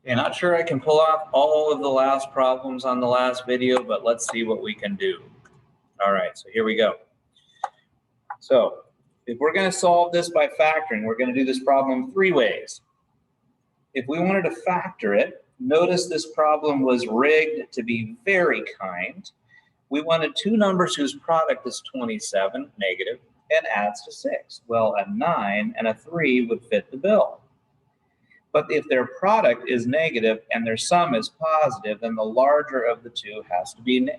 Okay, not sure I can pull off all of the last problems on the last video, but let's see what we can do. All right, so here we go. So if we're going to solve this by factoring, we're going to do this problem 3 ways. If we wanted to factor it, notice this problem was rigged to be very kind. We wanted 2 numbers whose product is 27, negative, and adds to 6. Well, a 9 and a 3 would fit the bill. But if their product is negative and their sum is positive, then the larger of the 2 has to be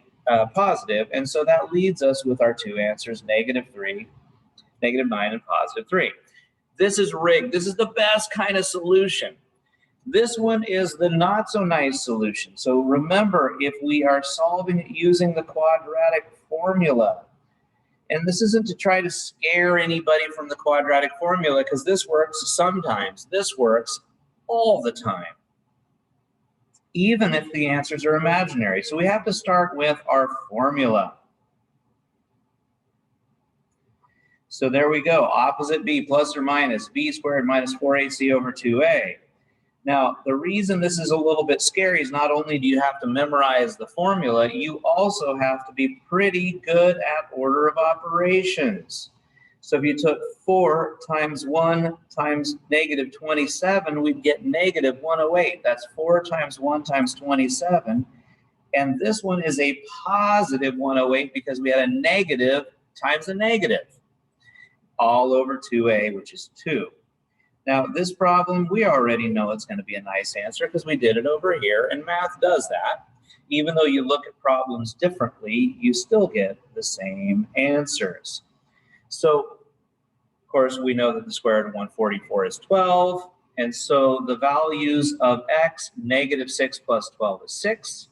positive. And so that leads us with our 2 answers, negative 3, negative 9, and positive 3. This is rigged. This is the best kind of solution. This one is the not so nice solution. So remember, if we are solving it using the quadratic formula, and this isn't to try to scare anybody from the quadratic formula, because this works sometimes. This works all the time, even if the answers are imaginary. So we have to start with our formula. So there we go, opposite b plus or minus b squared minus 4ac over 2a. Now, the reason this is a little bit scary is not only do you have to memorize the formula, you also have to be pretty good at order of operations. So if you took 4 times 1 times negative 27, we'd get negative 108. That's 4 times 1 times 27. And this one is a positive 108 because we had a negative times a negative, all over 2a, which is 2. Now, this problem, we already know it's going to be a nice answer because we did it over here, and math does that. Even though you look at problems differently, you still get the same answers. So, of course, we know that the square root of 144 is 12, and so the values of x, negative 6 plus 12 is 6,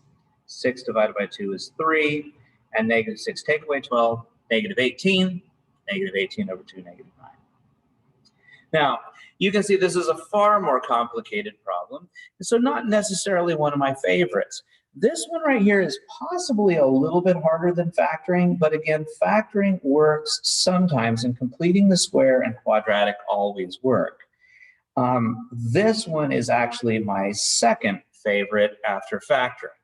6 divided by 2 is 3, and negative 6 take away 12, negative 18, negative 18 over 2, negative 9. Now, you can see this is a far more complicated problem, and so not necessarily one of my favorites. This one right here is possibly a little bit harder than factoring, but again, factoring works sometimes, and completing the square and quadratic always work. This one is actually my second favorite after factoring.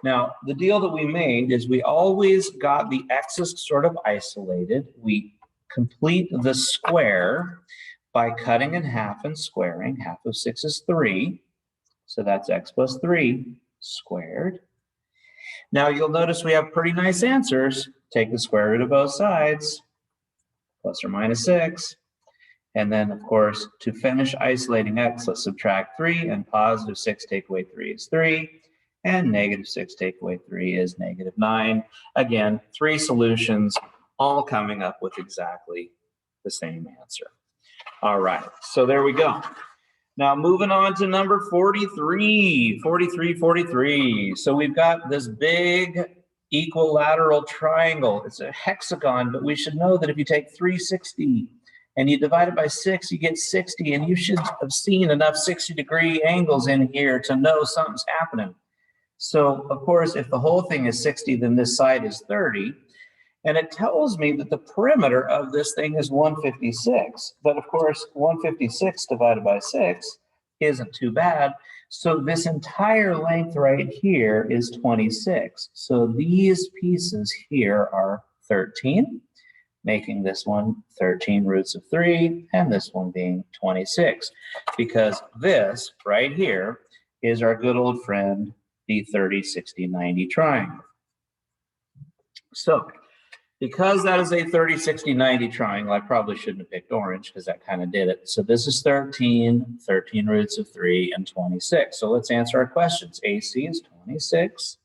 Now, the deal that we made is we always got the x's sort of isolated. We complete the square by cutting in half and squaring. Half of 6 is 3, so that's x plus 3 squared. Now you'll notice we have pretty nice answers. Take the square root of both sides, plus or minus 6. And then, of course, to finish isolating x, let's subtract 3, and positive 6 take away 3 is 3, and negative 6 take away 3 is negative 9. Again, 3 solutions, all coming up with exactly the same answer. All right, so there we go. Now moving on to number 43. So we've got this big equilateral triangle. It's a hexagon, but we should know that if you take 360 and you divide it by 6, you get 60, and you should have seen enough 60-degree angles in here to know something's happening. So, of course, if the whole thing is 60, then this side is 30. And it tells me that the perimeter of this thing is 156. But of course, 156 divided by 6 isn't too bad. So this entire length right here is 26. So these pieces here are 13, making this one 13 roots of 3, and this one being 26. Because this right here is our good old friend, the 30, 60, 90 triangle. So, because that is a 30, 60, 90 triangle, I probably shouldn't have picked orange because that kind of did it. So this is 13, 13 roots of 3, and 26. So let's answer our questions. AC is 26.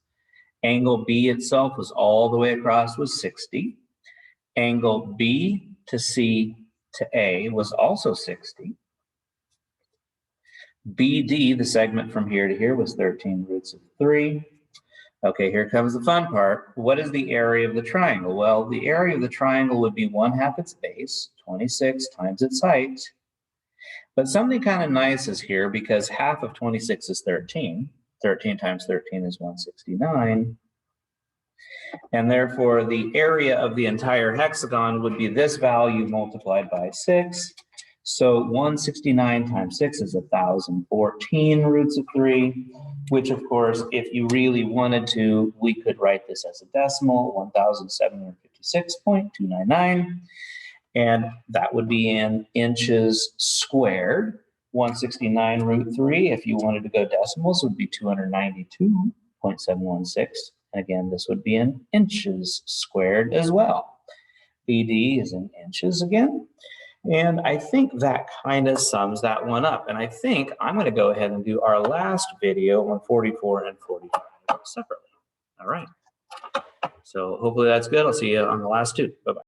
Angle B itself was all the way across was 60. Angle B to C to A was also 60. BD, the segment from here to here, was 13 roots of 3. Okay, here comes the fun part. What is the area of the triangle? Well, the area of the triangle would be 1/2 its base, 26 times its height. But something kind of nice is here because half of 26 is 13. 13 times 13 is 169. And therefore, the area of the entire hexagon would be this value multiplied by 6. So 169 times 6 is 1,014 roots of 3, which of course, if you really wanted to, we could write this as a decimal, 1,756.299. And that would be in inches squared. 169 root 3, if you wanted to go decimals, would be 292.716. And again, this would be in inches squared as well. BD is in inches again. And I think that kind of sums that one up. And I think I'm going to go ahead and do our last video on 44 and 45 separately. All right. So hopefully that's good. I'll see you on the last two. Bye-bye.